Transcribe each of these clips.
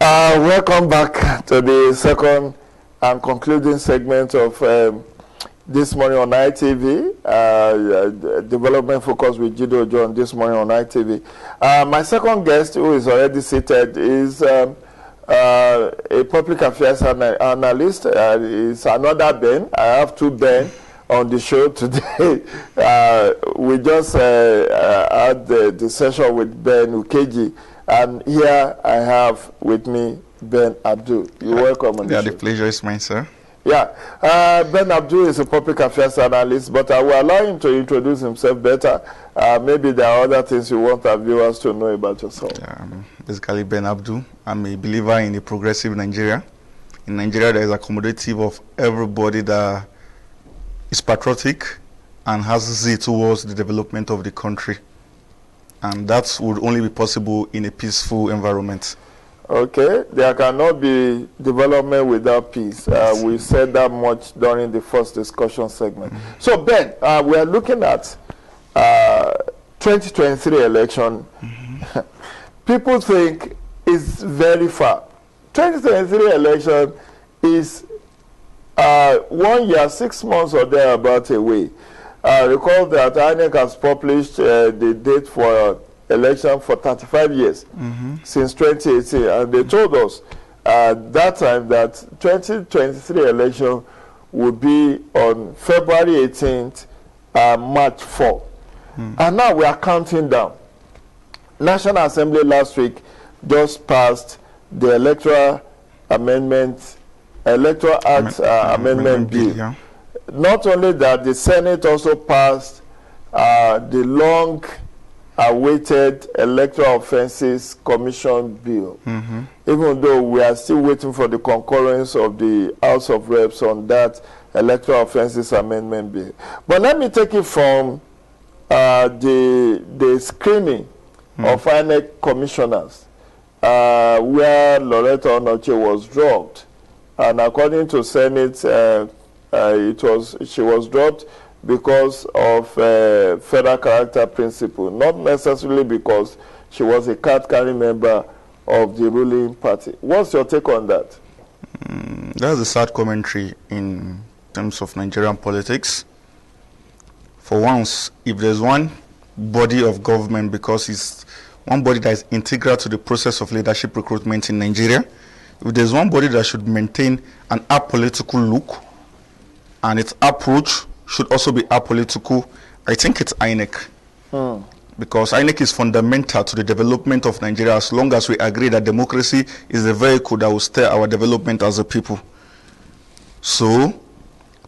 Welcome back to the second and concluding segment of This Morning on ITV, development focus with Jido John this morning on ITV. My second guest, who is already seated, is a public affairs analyst. Is another Ben. I have two Ben on the show today. We just had the session with Ben Ukeji, and here I have with me Ben Abdul. You're welcome on the show. The pleasure is mine, sir. Yeah, Ben Abdul is a public affairs analyst, but I will allow him to introduce himself better. Maybe there are other things you want our viewers to know about yourself. Yeah, basically Ben Abdul. I'm a believer in a progressive Nigeria. In Nigeria, there is accommodative of everybody that is patriotic and has zeal towards the development of the country. And that would only be possible in a peaceful environment. Okay, there cannot be development without peace. We said that much during the first discussion segment. So Ben, we are looking at 2023 election. People think it's very far. 2023 election is 1 year, 6 months or thereabout away. Recall that INEC has published the date for election for 35 years since 2018, and they told us that time that 2023 election would be on February 18th, March 4. And now we are counting down. National Assembly last week just passed the Electoral Act Amendment Bill. Yeah. Not only that, the Senate also passed the long-awaited Electoral Offences Commission Bill, even though we are still waiting for the concurrence of the House of Reps on that Electoral Offences Amendment Bill. But let me take it from the screening of INEC commissioners, where Loretta Onoche was dropped. And according to Senate, she was dropped because of federal character principle, not necessarily because she was a card-carrying member of the ruling party. What's your take on that? That's a sad commentary in terms of Nigerian politics. For once, if there's one body of government, because it's one body that is integral to the process of leadership recruitment in Nigeria, if there's one body that should maintain an apolitical look, and its approach should also be apolitical, I think it's INEC. Because INEC is fundamental to the development of Nigeria, as long as we agree that democracy is the vehicle that will steer our development as a people. So,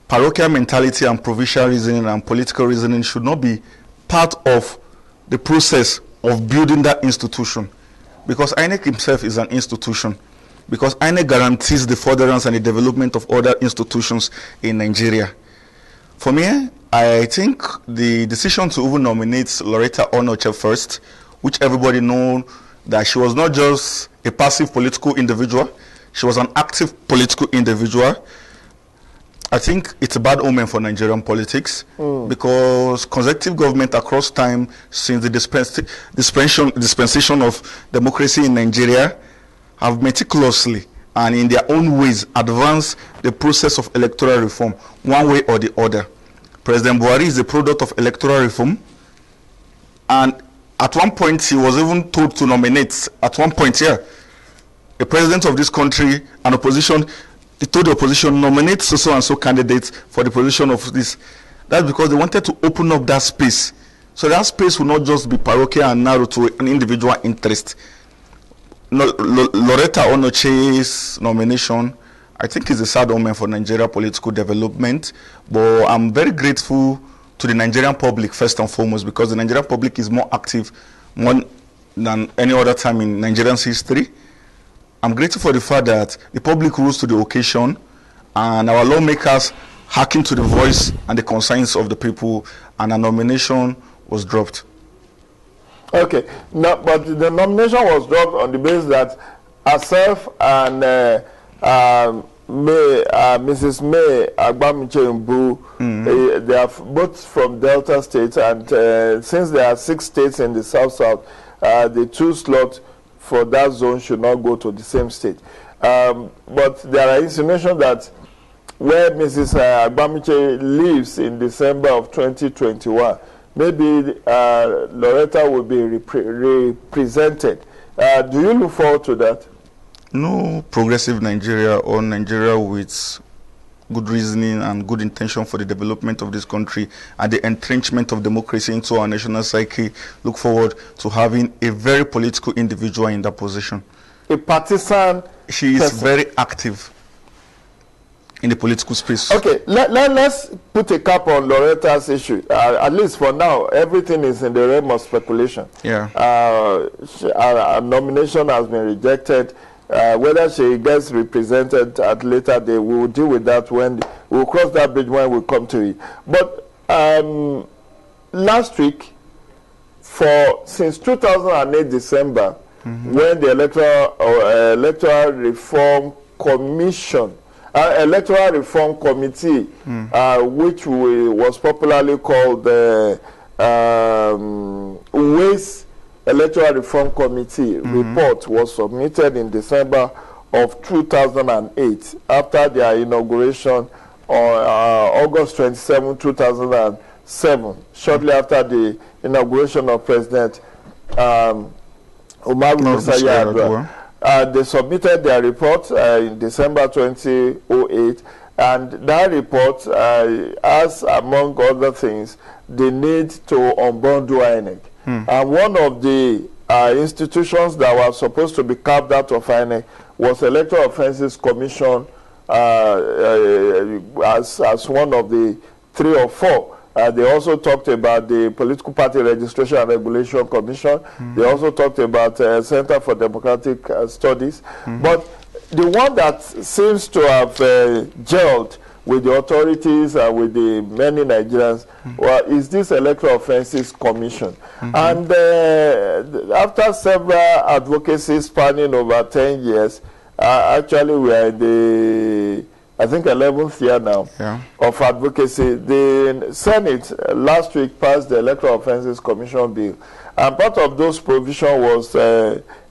parochial mentality and provincial reasoning and political reasoning should not be part of the process of building that institution. Because INEC himself is an institution. Because INEC guarantees the furtherance and the development of other institutions in Nigeria. For me, I think the decision to even nominate Loretta Onoche first, which everybody knows that she was not just a passive political individual, she was an active political individual. I think it's a bad omen for Nigerian politics, because consecutive government across time since the dispensation of democracy in Nigeria have meticulously and in their own ways advanced the process of electoral reform, one way or the other. President Buhari is a product of electoral reform, and at one point he was even told to nominate, at one point here, a president of this country, an opposition, he told the opposition, nominate so and so candidates for the position of this. That's because they wanted to open up that space. So that space will not just be parochial and narrow to an individual interest. Loretta Onoche's nomination, I think, is a sad omen for Nigeria political development, but I'm very grateful to the Nigerian public first and foremost, because the Nigerian public is more active than any other time in Nigerian's history. I'm grateful for the fact that the public rose to the occasion and our lawmakers hearkened to the voice and the concerns of the people, and a nomination was dropped. Okay, no, but the nomination was dropped on the basis that herself and Mrs. May Agbamuche-Mbu, they are both from Delta State, and since there are 6 states in the South, the 2 slots for that zone should not go to the same state. But there are insinuations that where Mrs. Agbamiche lives in December of 2021, maybe Loretta will be represented. Do you look forward to that? No progressive Nigeria or Nigeria with good reasoning and good intention for the development of this country and the entrenchment of democracy into our national psyche look forward to having a very political individual in that position. A partisan She is very active in the political space. Okay, let's put a cap on Loretta's issue. At least for now, everything is in the realm of speculation. Yeah. Her nomination has been rejected. Whether she gets represented at later day, we will deal with that when we'll cross that bridge when we come to it. But last week, since 2008 December, when the Electoral Reform Commission, Electoral Reform Committee, which was popularly called the Ways Electoral Reform Committee report was submitted in December of 2008 after their inauguration on August 27, 2007, shortly after the inauguration of President Umaru Musa Yar'Adua. They submitted their report in December 2008, and that report has, among other things, the need to unbundle INEC. And one of the institutions that were supposed to be carved out of INEC was Electoral Offences Commission as one of the 3 or 4. They also talked about the Political Party Registration and Regulation Commission. They also talked about Center for Democratic Studies. But the one that seems to have gelled with the authorities and with the many Nigerians is this Electoral Offences Commission. And after several advocacies spanning over 10 years, actually we are in the, I think, 11th year now of advocacy. The Senate last week passed the Electoral Offences Commission bill. And part of those provisions was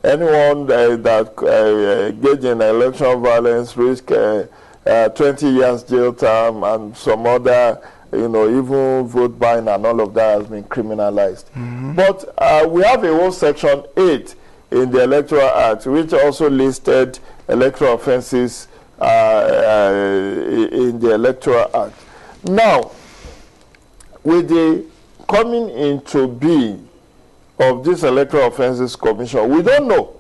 anyone that engaged in election violence risk 20 years jail term, and some other, even vote buying and all of that has been criminalized. But we have a whole section 8 in the Electoral Act, which also listed electoral offences in the Electoral Act. Now, with the coming into being of this Electoral Offences Commission, we don't know.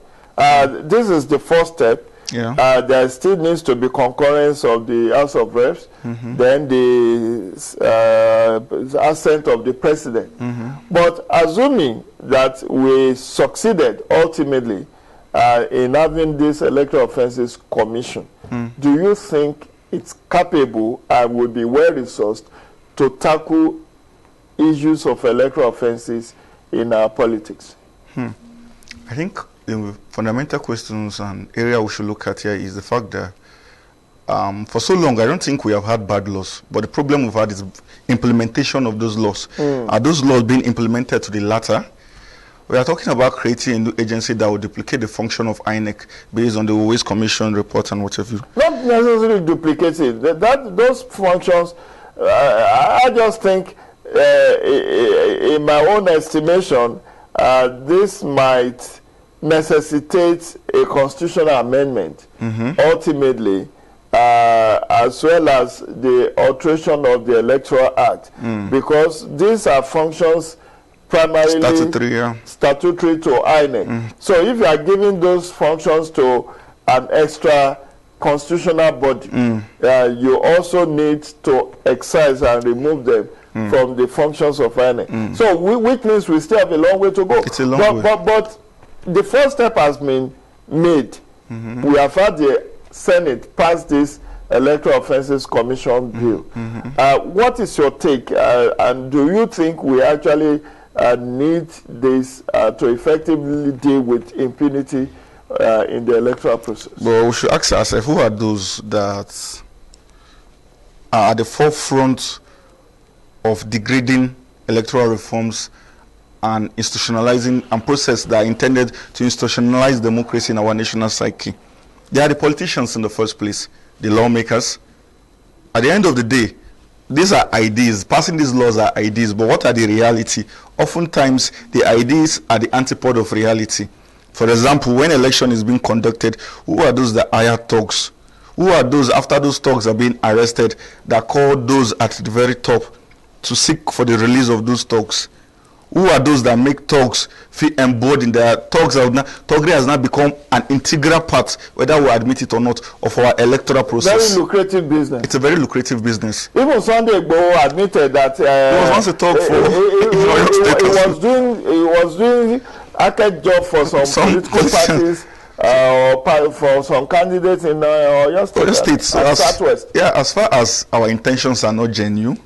This is the first step. There still needs to be concurrence of the House of Reps, then the assent of the President. But assuming that we succeeded ultimately in having this Electoral Offences Commission, do you think it's capable and will be well-resourced to tackle issues of electoral offences in our politics? I think the fundamental questions and area we should look at here is the fact that for so long, I don't think we have had bad laws, but the problem we've had is implementation of those laws. Are those laws being implemented to the latter? We are talking about creating a new agency that will duplicate the function of INEC based on the Ways Commission report and whatever. Not necessarily duplicate it. Those functions, I just think, in my own estimation, this might necessitate a constitutional amendment ultimately, as well as the alteration of the Electoral Act, because these are functions primarily statutory to INEC. So if you are giving those functions to an extra constitutional body, you also need to excise and remove them from the functions of INEC. So which means we still have a long way to go. It's a long way. But the first step has been made. We have had the Senate pass this Electoral Offences Commission bill. What is your take? And do you think we actually need this to effectively deal with impunity in the electoral process? Well, we should ask ourselves, who are those that are at the forefront of degrading electoral reforms and institutionalizing and process that are intended to institutionalize democracy in our national psyche. They are the politicians in the first place, the lawmakers. At the end of the day, these are ideas. Passing these laws are ideas, but what are the reality? Oftentimes, the ideas are the antipode of reality. For example, when election is being conducted, who are those that hire thugs? Who are those, after those thugs are being arrested, that call those at the very top to seek for the release of those thugs? Who are those that make thugs feel embodied? Thuggery has now become an integral part, whether we admit it or not, of our electoral process. Very lucrative business. It's a very lucrative business. Even Sunday Igboho admitted that he was once a thug for he was doing arcade job for some political parties or for some candidates in Oyo State, Southwest. Yeah, as far as our intentions are not genuine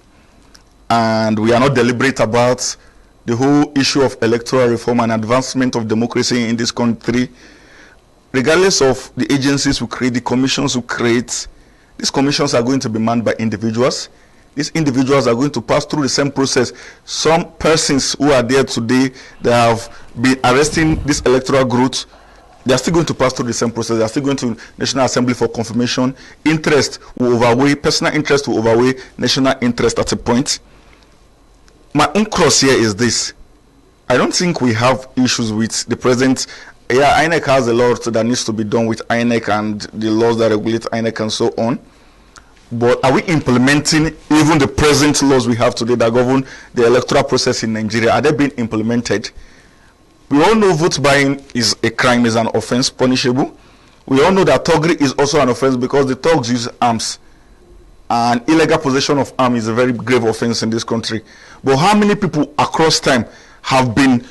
and we are not deliberate about the whole issue of electoral reform and advancement of democracy in this country, regardless of the agencies we create, the commissions we create, these commissions are going to be manned by individuals. These individuals are going to pass through the same process. Some persons who are there today that have been arresting this electoral growth, they are still going to pass through the same process. They are still going to National Assembly for confirmation. Interest will overweigh, personal interest will overweigh national interest at a point. My own cross here is this. I don't think we have issues with the present. Yeah, INEC has a lot that needs to be done with INEC and the laws that regulate INEC and so on. But are we implementing even the present laws we have today that govern the electoral process in Nigeria? Are they being implemented? We all know vote buying is a crime, is an offense, punishable. We all know that thuggery is also an offense because the thugs use arms. And illegal possession of arms is a very grave offense in this country. But how many people across time have been,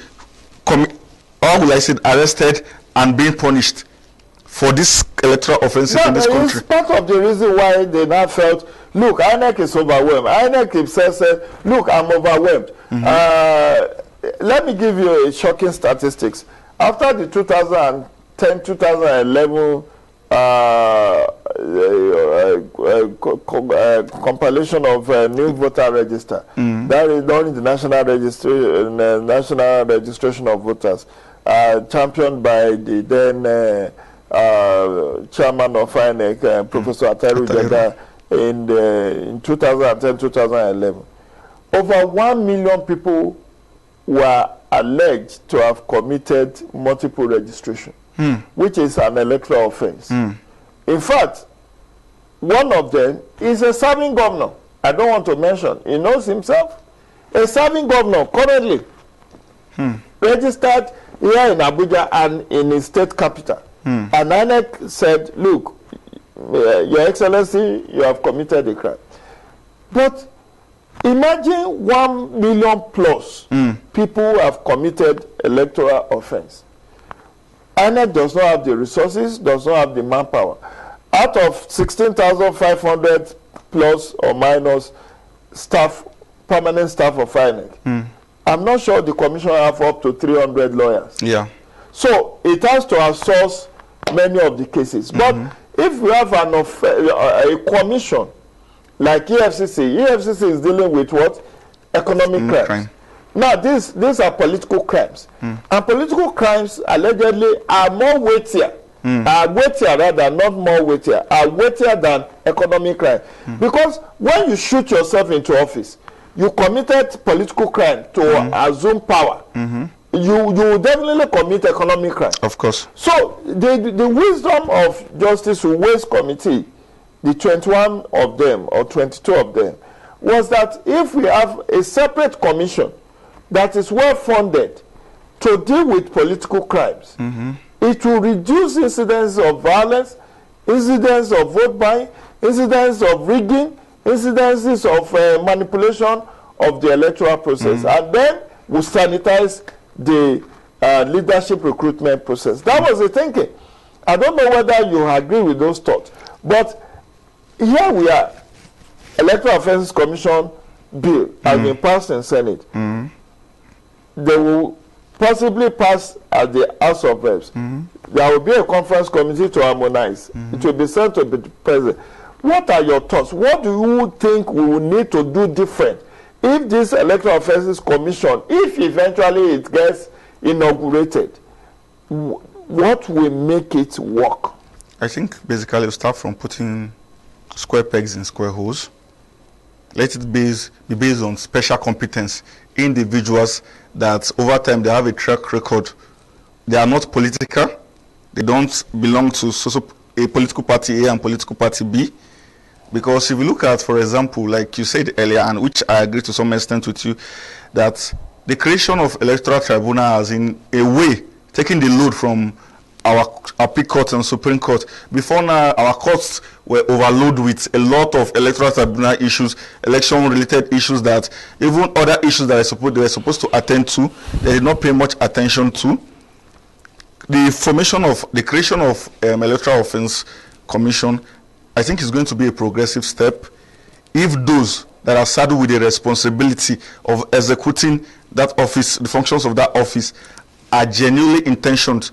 arrested and being punished for this electoral offenses in this country? It's part of the reason why they now felt, look, INEC is overwhelmed. INEC himself said, look, I'm overwhelmed. Let me give you a shocking statistics. After the 2010-2011 compilation of new voter register, that is done in the National Registration of Voters, championed by the then chairman of INEC, Professor Atahiru Jega, in 2010-2011. Over 1 million people were alleged to have committed multiple registration, which is an electoral offense. In fact, one of them is a serving governor. I don't want to mention. He knows himself. A serving governor currently registered here in Abuja and in his state capital. And INEC said, look, Your Excellency, you have committed a crime. But imagine 1 million plus people have committed electoral offense. INEC does not have the resources, does not have the manpower. Out of 16,500 plus or minus staff, permanent staff of INEC, I'm not sure the commission have up to 300 lawyers. Yeah. So it has to outsource many of the cases. But if we have a commission like EFCC is dealing with what? Economic crimes. Now, these are political crimes. And political crimes allegedly are more weightier. Are weightier rather, not more weightier, are weightier than economic crime. Because when you shoot yourself into office, you committed political crime to assume power. You definitely commit economic crime. Of course. So the wisdom of Justice Uwe's committee, the 21 of them or 22 of them, was that if we have a separate commission that is well funded to deal with political crimes, it will reduce incidents of violence, incidents of vote buying, incidents of rigging, incidences of manipulation of the electoral process, and then we sanitize the leadership recruitment process. That was the thinking. I don't know whether you agree with those thoughts, but here we are. Electoral Offences Commission bill has been passed in Senate. They will possibly pass at the House of Reps. There will be a conference committee to harmonize. It will be sent to the president. What are your thoughts? What do you think we will need to do different if this Electoral Offences Commission, if eventually it gets inaugurated, what will make it work? I think basically we'll start from putting square pegs in square holes. Let it be based on special competence. Individuals that over time they have a track record. They are not political. They don't belong to a political party A and political party B. Because if you look at, for example, like you said earlier, and which I agree to some extent with you, that the creation of electoral tribunal has in a way taken the load from our peak court and Supreme Court. Before now, our courts were overloaded with a lot of electoral tribunal issues, election-related issues that even other issues that they were supposed to attend to, they did not pay much attention to. The creation of Electoral Offence Commission, I think is going to be a progressive step if those that are saddled with the responsibility of executing that office, the functions of that office, are genuinely intentioned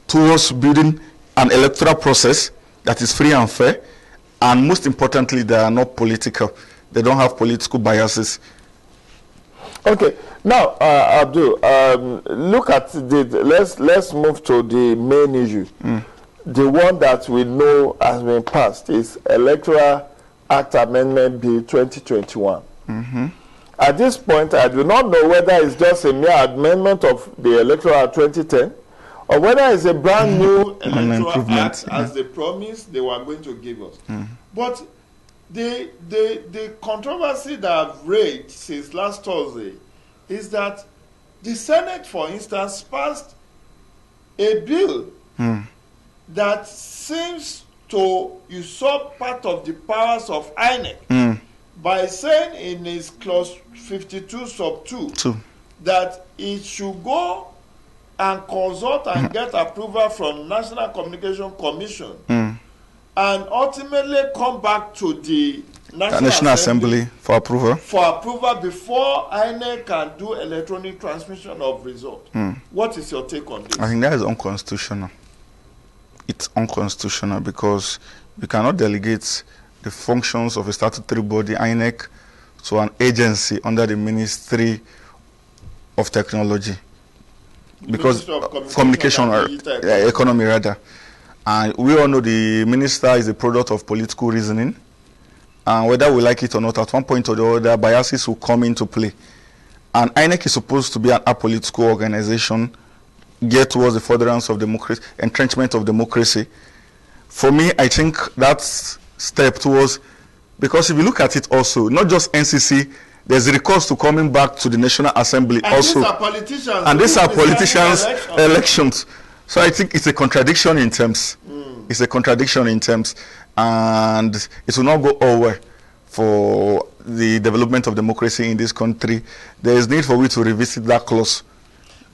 towards building an electoral process that is free and fair, and most importantly, they are not political. They don't have political biases. Okay, now Abdul, look at let's move to the main issue. The one that we know has been passed is Electoral Act Amendment Bill 2021. At this point, I do not know whether it's just a mere amendment of the Electoral Act 2010 or whether it's a brand new Electoral Act as they promised they were going to give us. But the controversy that I've raised since last Thursday is that the Senate, for instance, passed a bill that seems to usurp part of the powers of INEC by saying in its clause 52 sub 2 that it should go and consult and get approval from National Communication Commission and ultimately come back to the National Assembly for approval before INEC can do electronic transmission of results. What is your take on this? I think that is unconstitutional. It's unconstitutional because you cannot delegate the functions of a statutory body, INEC, to an agency under the Ministry of Technology. Because communication or economy rather. And we all know the minister is a product of political reasoning. And whether we like it or not, at one point or the other, biases will come into play. And INEC is supposed to be an apolitical organization, geared towards the furtherance of democracy, entrenchment of democracy. For me, I think that step towards, because if you look at it also, not just NCC, there's a recourse to coming back to the National Assembly and also. These are politicians. Elections. So I think it's a contradiction in terms. It's a contradiction in terms. And it will not go over for the development of democracy in this country. There is need for we to revisit that clause.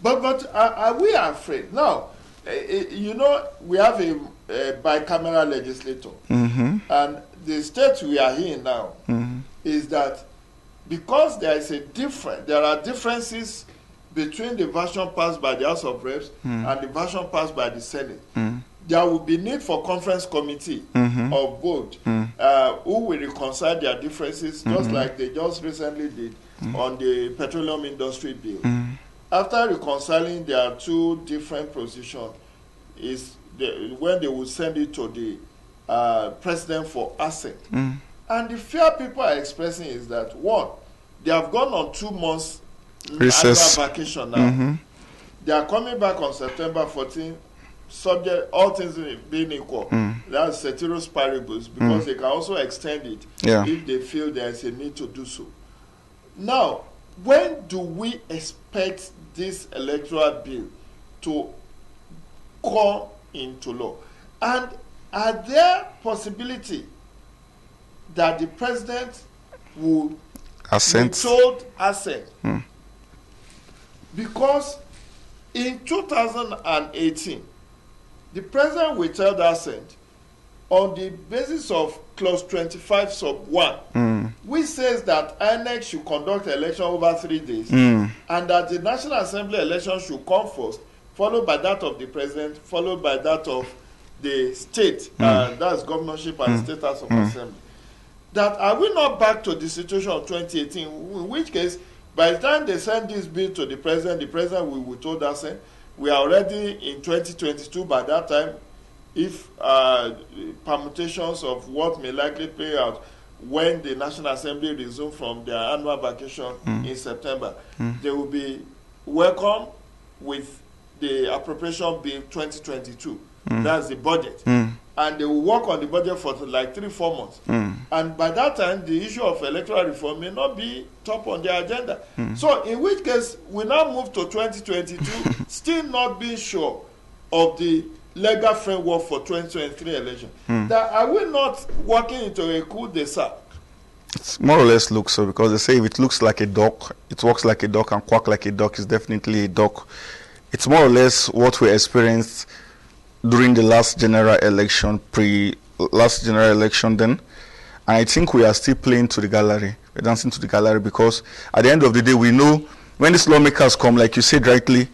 But are we afraid? Now, you know, we have a bicameral legislator. And the state we are in now is that because there are differences between the version passed by the House of Reps and the version passed by the Senate. There will be need for conference committee of both who will reconcile their differences, just like they just recently did on the petroleum industry bill. After reconciling their two different positions, when they will send it to the president for assent. And the fear people are expressing is that, one, they have gone on 2 months recess vacation now. They are coming back on September 14th, subject all things being equal. That's ceteris paribus, because they can also extend it if they feel there is a need to do so. Now, when do we expect this electoral bill to come into law? And are there possibility that the president will withhold assent? Because in 2018, the president withheld assent on the basis of clause 25 sub 1, which says that INEC should conduct election over 3 days, and that the National Assembly election should come first, followed by that of the president, followed by that of the state, that's governorship and state house of assembly. that are we not back to the situation of 2018, in which case, by the time they send this bill to the president will told us we are already in 2022 by that time, if permutations of what may likely play out when the National Assembly resume from their annual vacation in September, they will be welcome with the appropriation bill 2022. That's the budget. And they will work on the budget for like 3-4 months. And by that time, the issue of electoral reform may not be top on their agenda. So in which case, we now move to 2022, still not being sure of the legal framework for 2023 election. That are we not walking into a coup d'etat? It's more or less looks so, because they say if it looks like a duck, it walks like a duck, and quack like a duck is definitely a duck. It's more or less what we experienced during the last general election, last general election then. And I think we are still playing to the gallery. We're dancing to the gallery, because at the end of the day, we know when these lawmakers come, like you said rightly,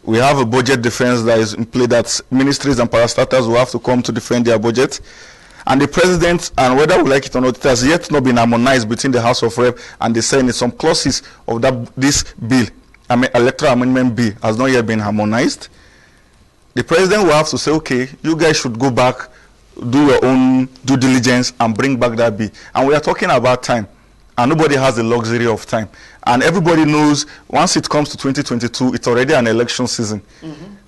we have a budget defense that is in play, that ministries and parastatals will have to come to defend their budget. And the president, and whether we like it or not, it has yet not been harmonized between the House of Rep and the Senate. Some clauses of this bill, electoral amendment bill, has not yet been harmonized. The president will have to say, okay, you guys should go back, do your own due diligence, and bring back that bill. And we are talking about time, and nobody has the luxury of time. And everybody knows once it comes to 2022, it's already an election season.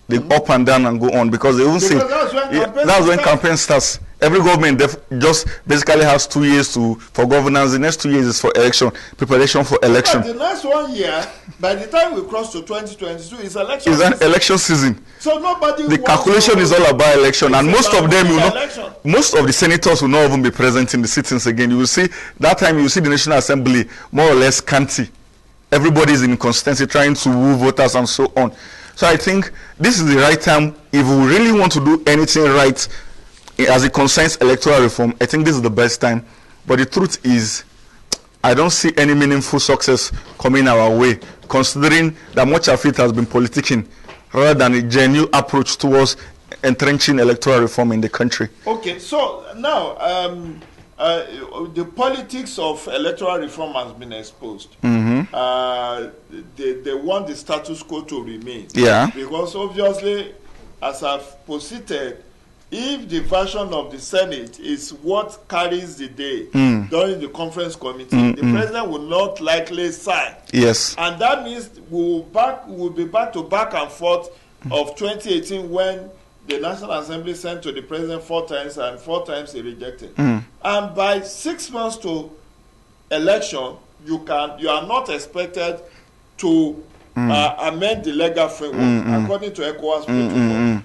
They up and down and go on, because they won't say that's when campaign starts. Every government just basically has 2 years for governance. The next 2 years is for election, preparation for election. But the next 1 year, by the time we cross to 2022, is election. It's an election season. So nobody. The calculation is all about election, and most of them will not. Most of the senators will not even be present in the sittings again. You will see that time. You will see the National Assembly more or less scanty. Everybody is in consistency trying to woo voters and so on. So I think this is the right time, if we really want to do anything right as it concerns electoral reform. I think this is the best time. But the truth is, I don't see any meaningful success coming our way, considering that much of it has been politicking rather than a genuine approach towards entrenching electoral reform in the country. Okay, so now the politics of electoral reform has been exposed. They want the status quo to remain. Yeah. Because obviously, as I've posited, if the version of the Senate is what carries the day during the conference committee, the president will not likely sign. Yes. And that means we'll be back to back and forth of 2018, when the National Assembly sent to the president 4 times and 4 times he rejected. And by 6 months to election, you are not expected to amend the legal framework according to ECOWAS protocol,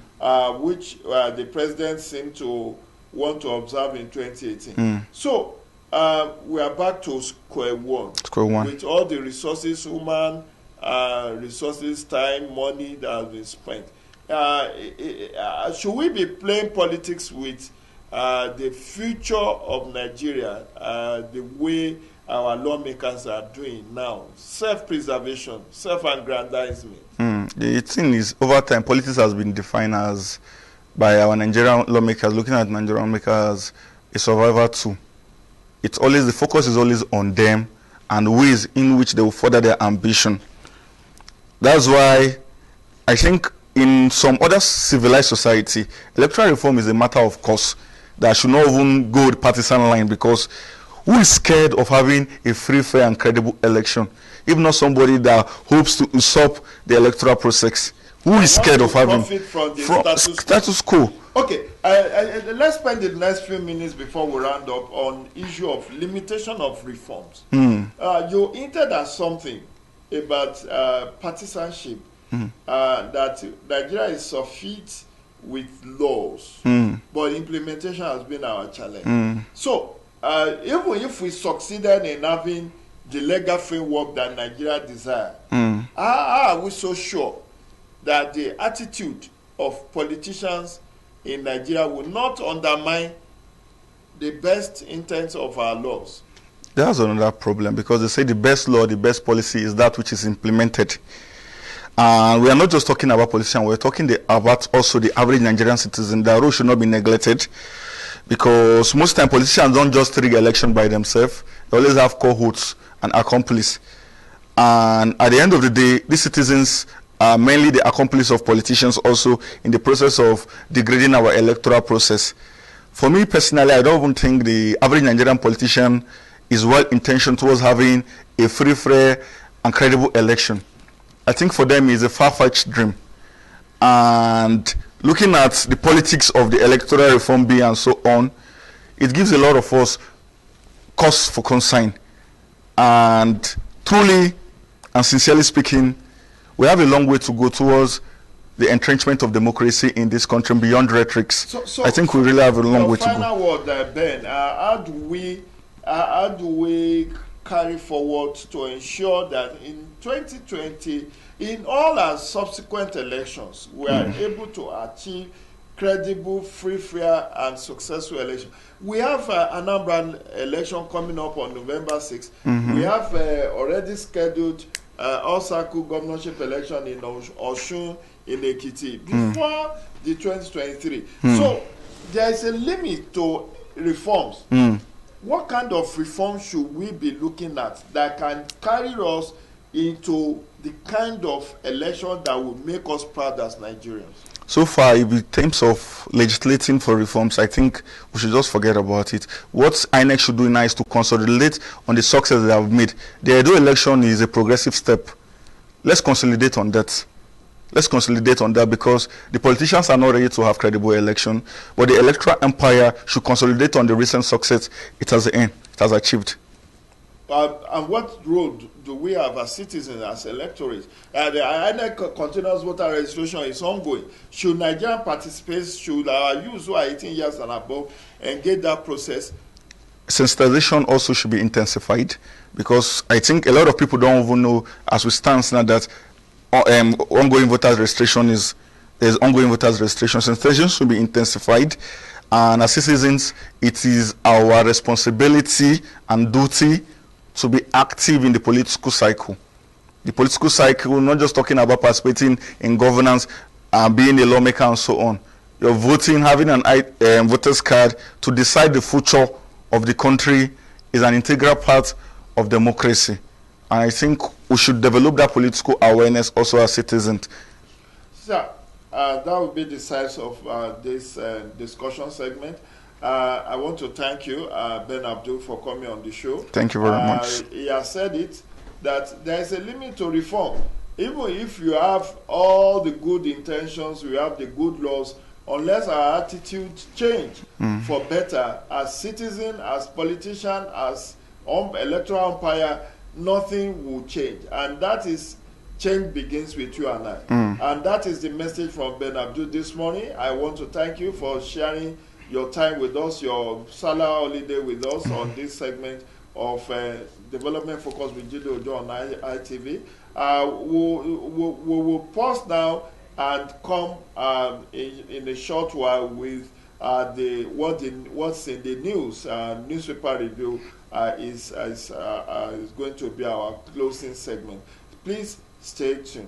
which the president seemed to want to observe in 2018. So we are back to square one. With all the resources, human resources, time, money that has been spent. Should we be playing politics with the future of Nigeria the way our lawmakers are doing now? Self-preservation, self-aggrandizement. The thing is, over time, politics has been defined as, by our Nigerian lawmakers, looking at Nigerian lawmakers, a survivor tool. It's always, the focus is always on them and ways in which they will further their ambition. That's why I think in some other civilized society, electoral reform is a matter of course that should not even go the partisan line, because who is scared of having a free, fair, and credible election, if not somebody that hopes to usurp the electoral process? Who is scared of having from the status quo? Okay, let's spend the next few minutes before we round up on issue of limitation of reforms. You hinted at something about partisanship. That Nigeria is sufficient with laws, but implementation has been our challenge. So, even if we succeeded in having the legal framework that Nigeria desires, how are we so sure that the attitude of politicians in Nigeria will not undermine the best intents of our laws? That's another problem, because they say the best law, the best policy is that which is implemented. And we are not just talking about politicians, we're talking about also the average Nigerian citizen. Their role should not be neglected. because most time politicians don't just rig election by themselves. They always have cohorts and accomplices. And at the end of the day, these citizens are mainly the accomplices of politicians also in the process of degrading our electoral process. For me personally, I don't even think the average Nigerian politician is well-intentioned towards having a free, fair, and credible election. I think for them it's a far-fetched dream. And looking at the politics of the electoral reform bill and so on, it gives a lot of us cause for concern. And truly and sincerely speaking, we have a long way to go towards the entrenchment of democracy in this country beyond rhetorics. I think we really have a long way to go. Final word, Ben. How do we carry forward to ensure that in 2020, in all our subsequent elections, we are able to achieve credible, free, fair, and successful election? We have Anambra election coming up on November 6th. We have already scheduled Osaku governorship election in Osun, in Ekiti, before the 2023. So there is a limit to reforms. What kind of reforms should we be looking at that can carry us into the kind of election that will make us proud as Nigerians? So far, in terms of legislating for reforms, I think we should just forget about it. What INEC should do now is to consolidate on the success they have made. The Edo election is a progressive step. Let's consolidate on that. Let's consolidate on that, because the politicians are not ready to have credible election, but the electoral empire should consolidate on the recent success it has achieved. And what role do we have as citizens, as electorates? The INEC continuous voter registration is ongoing. Should Nigerian participate? Should our youth who are 18 years and above engage that process? Sensitization also should be intensified, because I think a lot of people don't even know, as we stand now, that ongoing voters registration there's ongoing voters registration. Sensitization should be intensified, and as citizens, it is our responsibility and duty to be active in the political cycle. The political cycle, not just talking about participating in governance and being a lawmaker and so on. You're voting, having an voter's card to decide the future of the country is an integral part of democracy. And I think we should develop that political awareness also as citizens. Sir, that will be the size of this discussion segment. I want to thank you, Ben Abdul, for coming on the show. Thank you very much. He has said it, that there is a limit to reform. Even if you have all the good intentions, you have the good laws, unless our attitude change for better, as citizen, as politician, as electoral umpire, nothing will change. And that is, change begins with you and I. And that is the message from Ben Abdul this morning. I want to thank you for sharing your time with us, your Salah holiday with us on this segment of Development Focus with Jide Ojo on ITV. We will pause now and come in a short while with what's in the news. Newspaper review is going to be our closing segment. Please stay tuned.